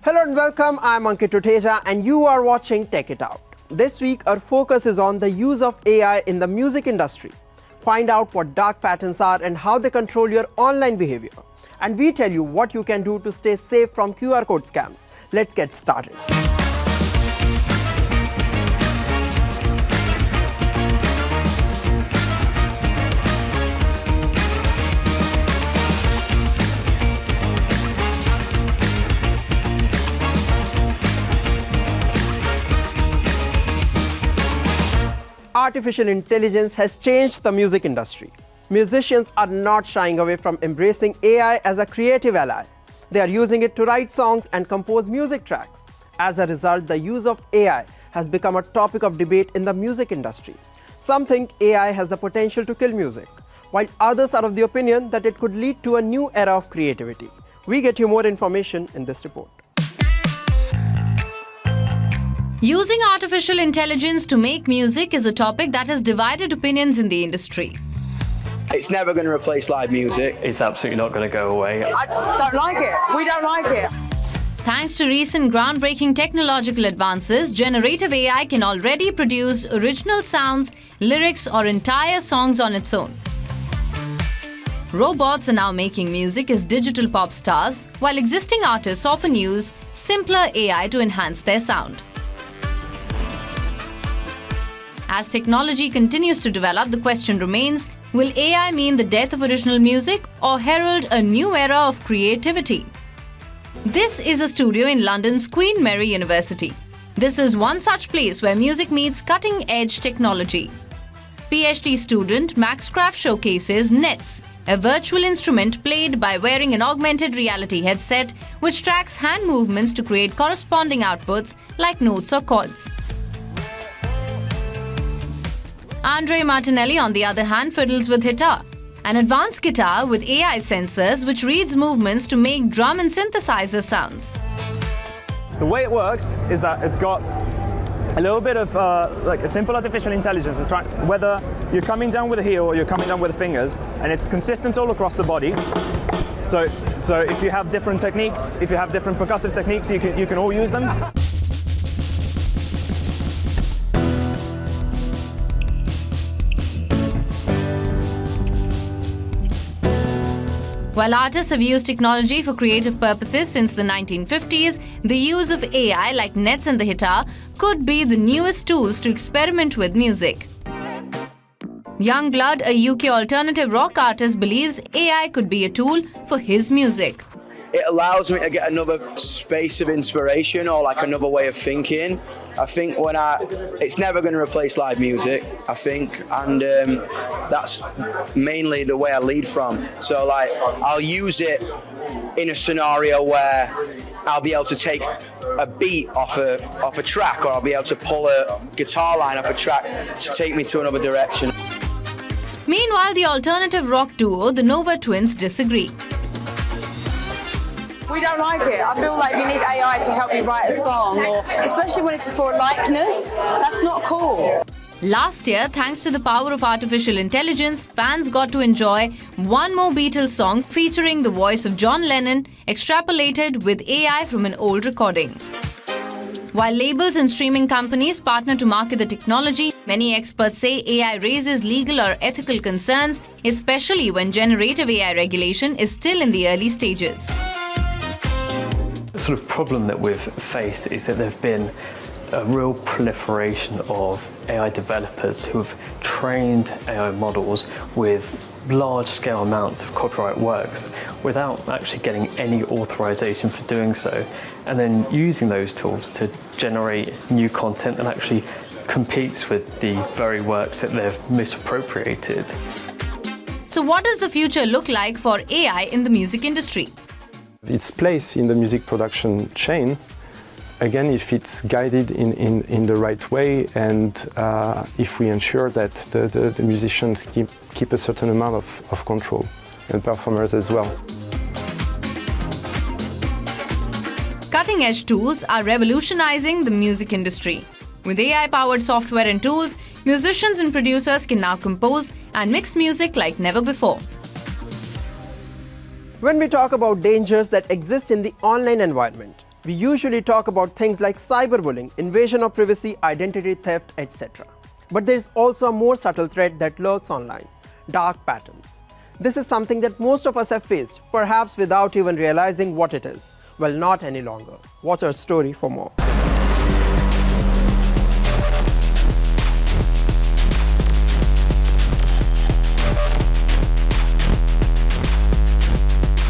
Hello and welcome, I'm Ankit Tuteja and you are watching Tech It Out. This week our focus is on the use of AI in the music industry. Find out what dark patterns are and how they control your online behavior. And we tell you what you can do to stay safe from QR code scams. Let's get started. Artificial intelligence has changed the music industry. Musicians are not shying away from embracing AI as a creative ally. They are using it to write songs and compose music tracks. As a result, the use of AI has become a topic of debate in the music industry. Some think AI has the potential to kill music, while others are of the opinion that it could lead to a new era of creativity. We get you more information in this report. Using artificial intelligence to make music is a topic that has divided opinions in the industry. It's never going to replace live music. It's absolutely not going to go away. I don't like it. We don't like it. Thanks to recent groundbreaking technological advances, generative AI can already produce original sounds, lyrics, or entire songs on its own. Robots are now making music as digital pop stars, while existing artists often use simpler AI to enhance their sound. As technology continues to develop, the question remains, will AI mean the death of original music or herald a new era of creativity? This is a studio in London's Queen Mary University. This is one such place where music meets cutting-edge technology. PhD student Max Craft showcases Nets, a virtual instrument played by wearing an augmented reality headset which tracks hand movements to create corresponding outputs like notes or chords. Andre Martinelli, on the other hand, fiddles with Hitar, an advanced guitar with AI sensors which reads movements to make drum and synthesizer sounds. The way it works is that it's got a little bit of like a simple artificial intelligence that tracks whether you're coming down with the heel or you're coming down with the fingers, and it's consistent all across the body. So if you have different techniques, if you have different percussive techniques, you can all use them. While artists have used technology for creative purposes since the 1950s, the use of AI like Nets and the Hitar could be the newest tools to experiment with music. Youngblood, a UK alternative rock artist, believes AI could be a tool for his music. It allows me to get another space of inspiration or like another way of thinking. I think it's never going to replace live music, I think, and that's mainly the way I lead from. So like, I'll use it in a scenario where I'll be able to take a beat off a track, or I'll be able to pull a guitar line off a track to take me to another direction. Meanwhile, the alternative rock duo, the Nova Twins, disagree. We don't like it. I feel like you need AI to help you write a song, or especially when it's for a likeness. That's not cool. Last year, thanks to the power of artificial intelligence, fans got to enjoy one more Beatles song featuring the voice of John Lennon, extrapolated with AI from an old recording. While labels and streaming companies partner to market the technology, many experts say AI raises legal or ethical concerns, especially when generative AI regulation is still in the early stages. The sort of problem that we've faced is that there have been a real proliferation of AI developers who have trained AI models with large-scale amounts of copyright works without actually getting any authorization for doing so, and then using those tools to generate new content that actually competes with the very works that they've misappropriated. So what does the future look like for AI in the music industry? Its place in the music production chain, again, if it's guided in the right way, and if we ensure that the musicians keep a certain amount of control, and performers as well. Cutting-edge tools are revolutionizing the music industry. With AI-powered software and tools, musicians and producers can now compose and mix music like never before. When we talk about dangers that exist in the online environment, We usually talk about things like cyberbullying, invasion of privacy, identity theft, etc. But there is also a more subtle threat that lurks online: dark patterns. This is something that most of us have faced, perhaps without even realizing what it is. Well, not any longer. Watch our story for more.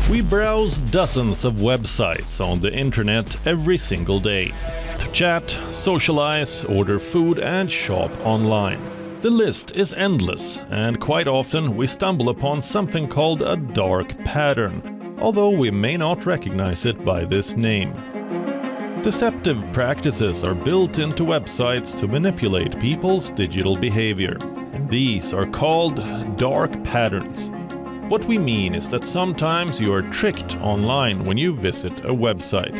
We browse dozens of websites on the internet every single day to chat, socialize, order food, and shop online. The list is endless, and quite often we stumble upon something called a dark pattern, although we may not recognize it by this name. Deceptive practices are built into websites to manipulate people's digital behavior, and these are called dark patterns. What we mean is that sometimes you are tricked online when you visit a website.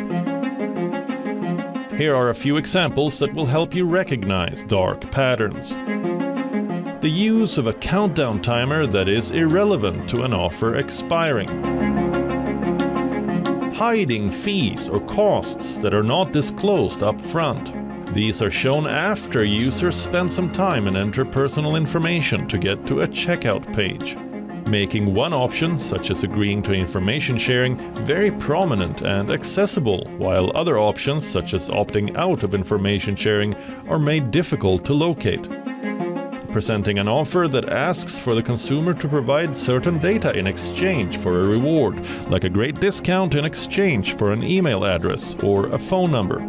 Here are a few examples that will help you recognize dark patterns. The use of a countdown timer that is irrelevant to an offer expiring. Hiding fees or costs that are not disclosed up front. These are shown after users spend some time and enter personal information to get to a checkout page, making one option, such as agreeing to information sharing, very prominent and accessible, while other options, such as opting out of information sharing, are made difficult to locate. Presenting an offer that asks for the consumer to provide certain data in exchange for a reward, like a great discount in exchange for an email address or a phone number.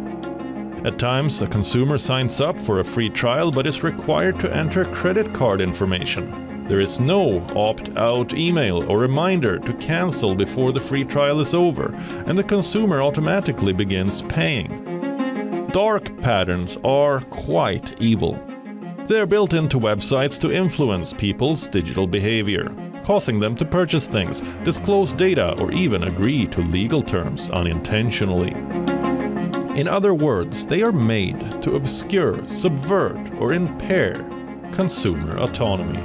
At times, a consumer signs up for a free trial but is required to enter credit card information. There is no opt-out email or reminder to cancel before the free trial is over, and the consumer automatically begins paying. Dark patterns are quite evil. They are built into websites to influence people's digital behavior, causing them to purchase things, disclose data, or even agree to legal terms unintentionally. In other words, they are made to obscure, subvert, or impair consumer autonomy.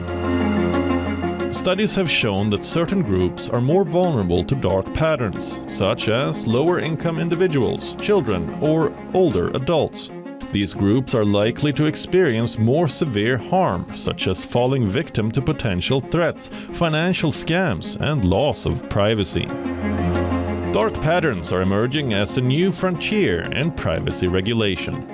Studies have shown that certain groups are more vulnerable to dark patterns, such as lower-income individuals, children, or older adults. These groups are likely to experience more severe harm, such as falling victim to potential threats, financial scams, and loss of privacy. Dark patterns are emerging as a new frontier in privacy regulation.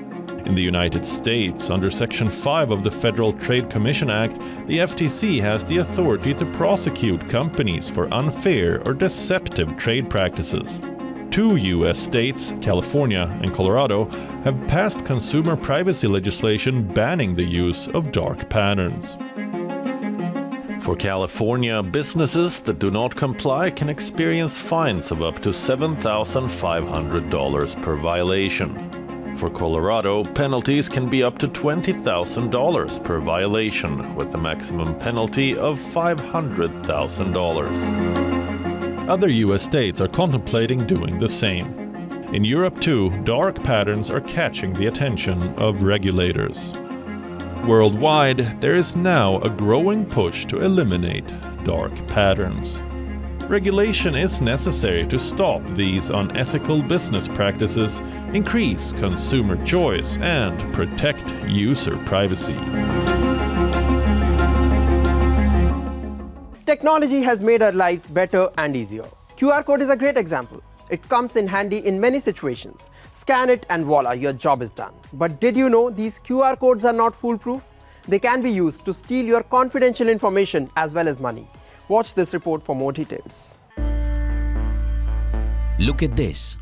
In the United States, under Section 5 of the Federal Trade Commission Act, the FTC has the authority to prosecute companies for unfair or deceptive trade practices. 2 U.S. states, California and Colorado, have passed consumer privacy legislation banning the use of dark patterns. For California, businesses that do not comply can experience fines of up to $7,500 per violation. For Colorado, penalties can be up to $20,000 per violation, with a maximum penalty of $500,000. Other U.S. states are contemplating doing the same. In Europe too, dark patterns are catching the attention of regulators. Worldwide, there is now a growing push to eliminate dark patterns. Regulation is necessary to stop these unethical business practices, increase consumer choice, and protect user privacy. Technology has made our lives better and easier. QR code is a great example. It comes in handy in many situations. Scan it and voila, your job is done. But did you know these QR codes are not foolproof? They can be used to steal your confidential information as well as money. Watch this report for more details. Look at this.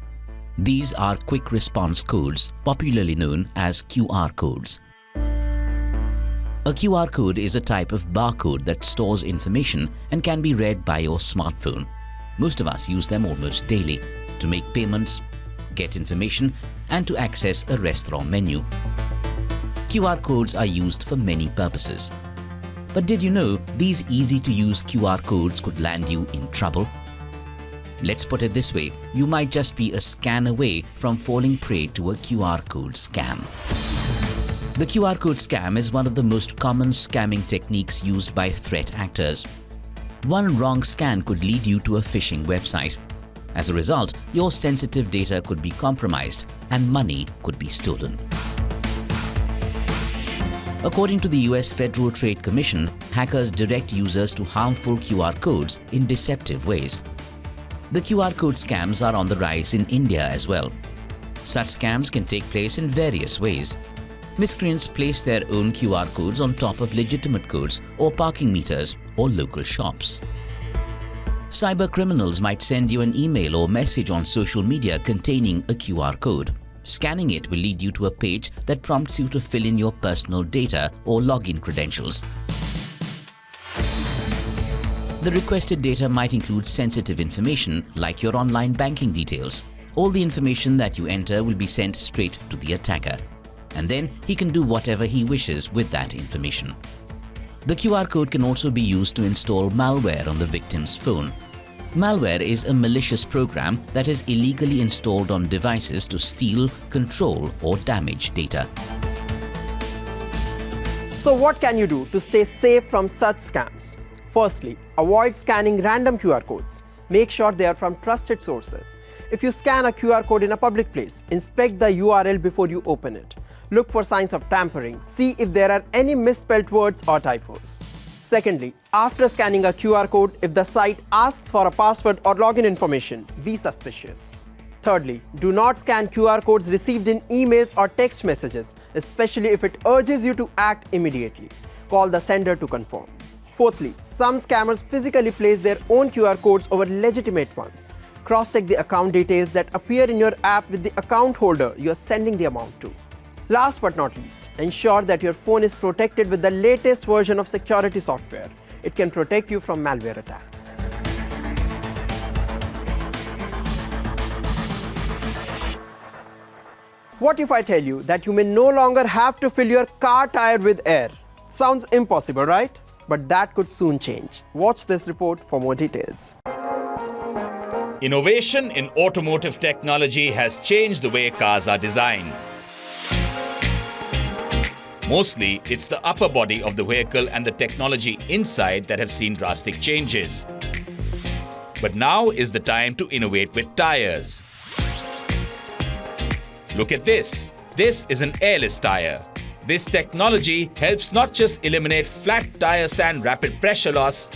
These are quick response codes, popularly known as QR codes. A QR code is a type of barcode that stores information and can be read by your smartphone. Most of us use them almost daily to make payments, get information, and to access a restaurant menu. QR codes are used for many purposes. But did you know these easy-to-use QR codes could land you in trouble? Let's put it this way, you might just be a scan away from falling prey to a QR code scam. The QR code scam is one of the most common scamming techniques used by threat actors. One wrong scan could lead you to a phishing website. As a result, your sensitive data could be compromised and money could be stolen. According to the US Federal Trade Commission, hackers direct users to harmful QR codes in deceptive ways. The QR code scams are on the rise in India as well. Such scams can take place in various ways. Miscreants place their own QR codes on top of legitimate codes or parking meters or local shops. Cyber criminals might send you an email or message on social media containing a QR code. Scanning it will lead you to a page that prompts you to fill in your personal data or login credentials. The requested data might include sensitive information like your online banking details. All the information that you enter will be sent straight to the attacker, and then he can do whatever he wishes with that information. The QR code can also be used to install malware on the victim's phone. Malware is a malicious program that is illegally installed on devices to steal, control, or damage data. So what can you do to stay safe from such scams? Firstly, avoid scanning random QR codes. Make sure they are from trusted sources. If you scan a QR code in a public place, inspect the URL before you open it. Look for signs of tampering. See if there are any misspelled words or typos. Secondly, after scanning a QR code, if the site asks for a password or login information, be suspicious. Thirdly, do not scan QR codes received in emails or text messages, especially if it urges you to act immediately. Call the sender to confirm. Fourthly, some scammers physically place their own QR codes over legitimate ones. Cross-check the account details that appear in your app with the account holder you are sending the amount to. Last but not least, ensure that your phone is protected with the latest version of security software. It can protect you from malware attacks. What if I tell you that you may no longer have to fill your car tire with air? Sounds impossible, right? But that could soon change. Watch this report for more details. Innovation in automotive technology has changed the way cars are designed. Mostly, it's the upper body of the vehicle and the technology inside that have seen drastic changes. But now is the time to innovate with tires. Look at this. This is an airless tire. This technology helps not just eliminate flat tire sand rapid pressure loss,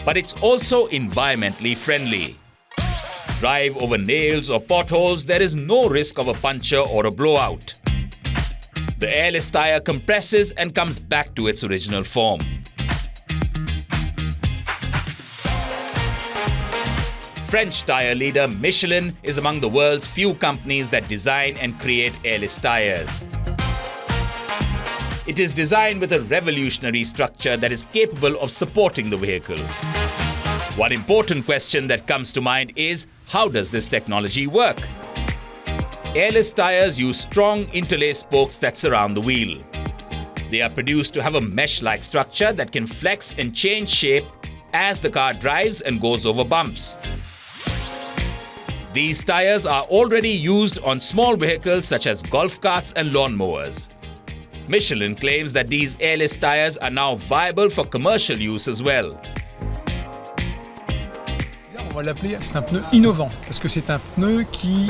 but it's also environmentally friendly. Drive over nails or potholes, there is no risk of a puncture or a blowout. The airless tire compresses and comes back to its original form. French tire leader Michelin is among the world's few companies that design and create airless tires. It is designed with a revolutionary structure that is capable of supporting the vehicle. One important question that comes to mind is, how does this technology work? Airless tires use strong interlaced spokes that surround the wheel. They are produced to have a mesh-like structure that can flex and change shape as the car drives and goes over bumps. These tires are already used on small vehicles such as golf carts and lawnmowers. Michelin claims that these airless tires are now viable for commercial use as well. On va l'appeler, c'est un pneu innovant parce que c'est un pneu qui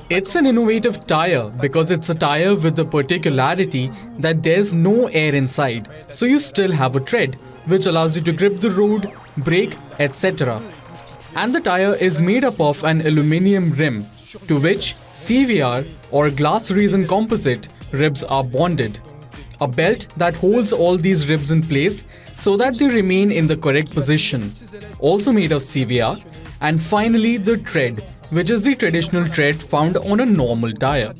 It's an innovative tire because it's a tire with the particularity that there's no air inside, so you still have a tread, which allows you to grip the road, brake, etc. And the tire is made up of an aluminium rim, to which CVR or glass resin composite ribs are bonded. A belt that holds all these ribs in place so that they remain in the correct position, also made of CVR. And finally, the tread, which is the traditional tread found on a normal tire.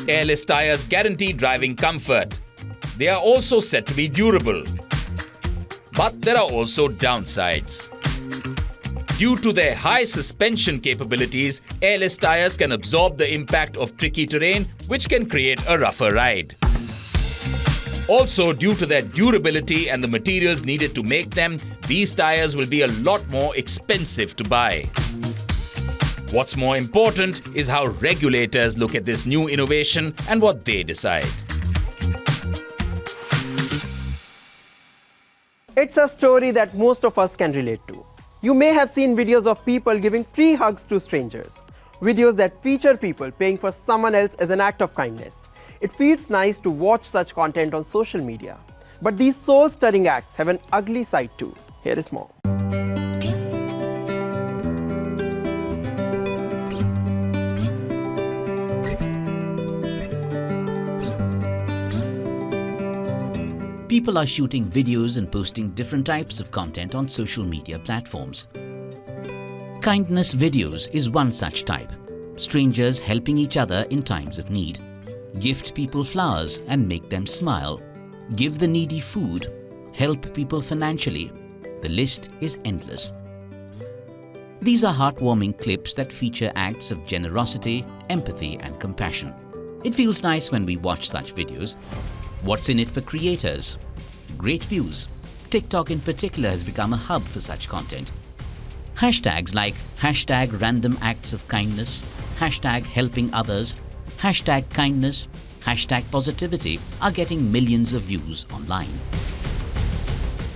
Airless tires guarantee driving comfort. They are also said to be durable. But there are also downsides. Due to their high suspension capabilities, airless tires can absorb the impact of tricky terrain, which can create a rougher ride. Also, due to their durability and the materials needed to make them, these tires will be a lot more expensive to buy. What's more important is how regulators look at this new innovation and what they decide. It's a story that most of us can relate to. You may have seen videos of people giving free hugs to strangers. Videos that feature people paying for someone else as an act of kindness. It feels nice to watch such content on social media. But these soul-stirring acts have an ugly side too. Here is more. People are shooting videos and posting different types of content on social media platforms. Kindness videos is one such type. Strangers helping each other in times of need. Gift people flowers and make them smile. Give the needy food. Help people financially. The list is endless. These are heartwarming clips that feature acts of generosity, empathy and compassion. It feels nice when we watch such videos. What's in it for creators? Great views. TikTok in particular has become a hub for such content. Hashtags like #randomactsofkindness, #helping-others, #kindness, #positivity are getting millions of views online.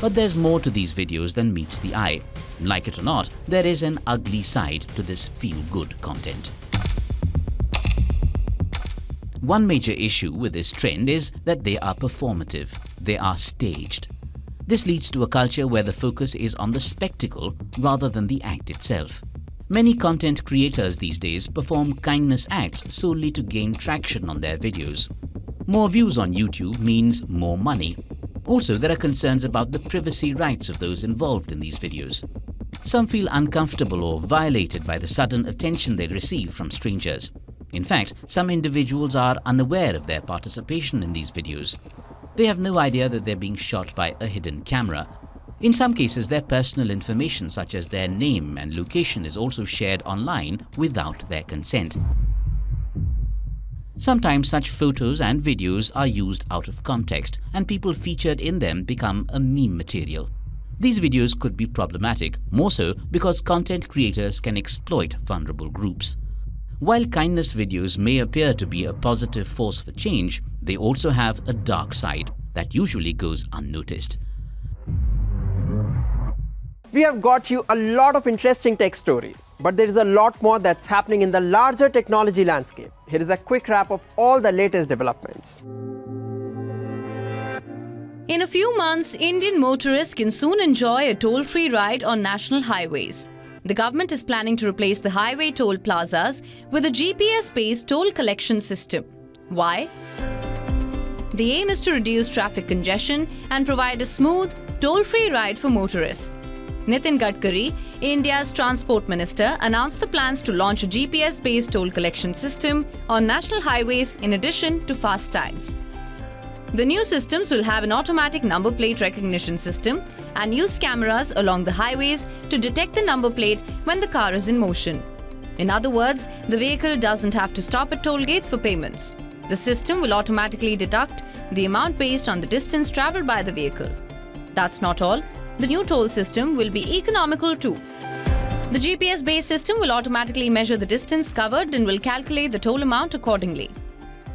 But there's more to these videos than meets the eye. Like it or not, there is an ugly side to this feel-good content. One major issue with this trend is that they are performative. They are staged. This leads to a culture where the focus is on the spectacle rather than the act itself. Many content creators these days perform kindness acts solely to gain traction on their videos. More views on YouTube means more money. Also, there are concerns about the privacy rights of those involved in these videos. Some feel uncomfortable or violated by the sudden attention they receive from strangers. In fact, some individuals are unaware of their participation in these videos. They have no idea that they're being shot by a hidden camera. In some cases, their personal information such as their name and location is also shared online without their consent. Sometimes such photos and videos are used out of context and people featured in them become a meme material. These videos could be problematic, more so because content creators can exploit vulnerable groups. While kindness videos may appear to be a positive force for change, they also have a dark side that usually goes unnoticed. We have got you a lot of interesting tech stories, but there is a lot more that's happening in the larger technology landscape. Here is a quick wrap of all the latest developments. In a few months, Indian motorists can soon enjoy a toll-free ride on national highways. The government is planning to replace the highway toll plazas with a GPS-based toll collection system. Why? The aim is to reduce traffic congestion and provide a smooth, toll-free ride for motorists. Nitin Gadkari, India's Transport Minister, announced the plans to launch a GPS-based toll collection system on national highways in addition to FASTags. The new systems will have an automatic number plate recognition system and use cameras along the highways to detect the number plate when the car is in motion. In other words, the vehicle doesn't have to stop at toll gates for payments. The system will automatically deduct the amount based on the distance traveled by the vehicle. That's not all. The new toll system will be economical too. The GPS-based system will automatically measure the distance covered and will calculate the toll amount accordingly.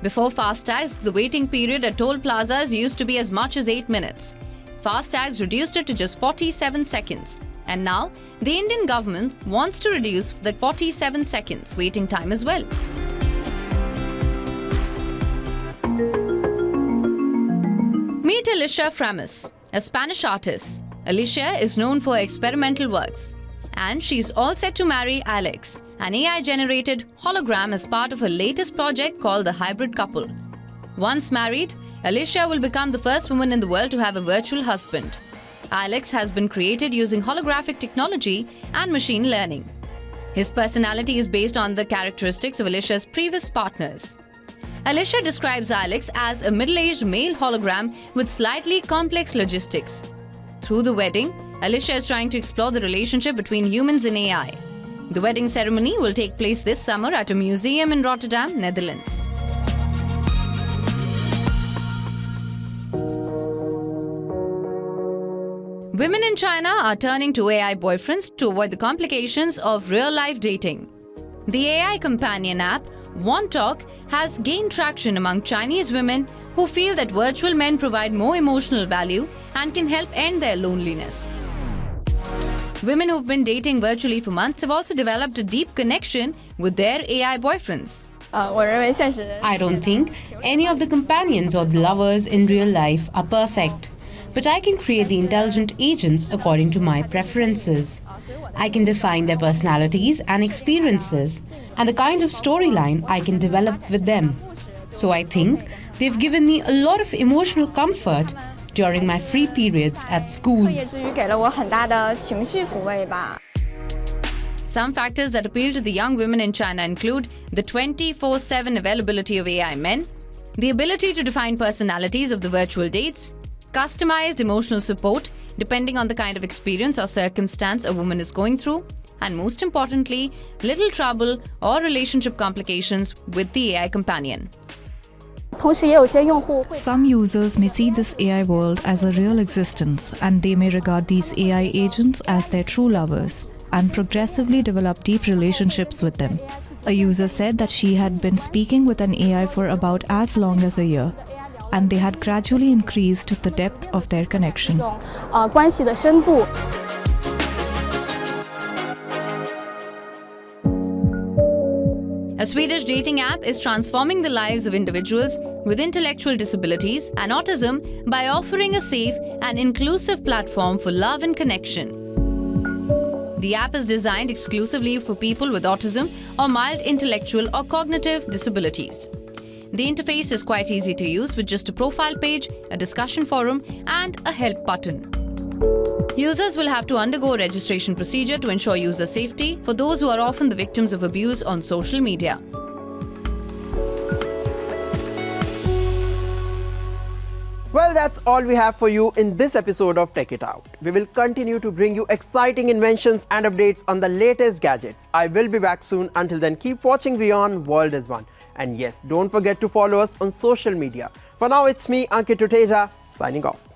Before FASTags, the waiting period at toll plazas used to be as much as 8 minutes. FASTags reduced it to just 47 seconds. And now, the Indian government wants to reduce the 47 seconds waiting time as well. Meet Alicia Framis, a Spanish artist. Alicia is known for her experimental works. And she's all set to marry Alex, an AI-generated hologram as part of her latest project called The Hybrid Couple. Once married, Alicia will become the first woman in the world to have a virtual husband. Alex has been created using holographic technology and machine learning. His personality is based on the characteristics of Alicia's previous partners. Alicia describes Alex as a middle-aged male hologram with slightly complex logistics. Through the wedding, Alicia is trying to explore the relationship between humans and AI. The wedding ceremony will take place this summer at a museum in Rotterdam, Netherlands. Women in China are turning to AI boyfriends to avoid the complications of real-life dating. The AI companion app, WION Talk, has gained traction among Chinese women who feel that virtual men provide more emotional value and can help end their loneliness. Women who've been dating virtually for months have also developed a deep connection with their AI boyfriends. I don't think any of the companions or the lovers in real life are perfect. But I can create the intelligent agents according to my preferences. I can define their personalities and experiences and the kind of storyline I can develop with them. So I think they've given me a lot of emotional comfort during my free periods at school. Some factors that appeal to the young women in China include the 24/7 availability of AI men, the ability to define personalities of the virtual dates, customized emotional support depending on the kind of experience or circumstance a woman is going through, and most importantly, little trouble or relationship complications with the AI companion. Some users may see this AI world as a real existence, and they may regard these AI agents as their true lovers and progressively develop deep relationships with them. A user said that she had been speaking with an AI for about as long as a year, and they had gradually increased the depth of their connection. A Swedish dating app is transforming the lives of individuals with intellectual disabilities and autism by offering a safe and inclusive platform for love and connection. The app is designed exclusively for people with autism or mild intellectual or cognitive disabilities. The interface is quite easy to use with just a profile page, a discussion forum, and a help button. Users will have to undergo a registration procedure to ensure user safety for those who are often the victims of abuse on social media. Well, that's all we have for you in this episode of Tech It Out. We will continue to bring you exciting inventions and updates on the latest gadgets. I will be back soon. Until then, keep watching WION World is One. And yes, don't forget to follow us on social media. For now, it's me, Ankit Tuteja, signing off.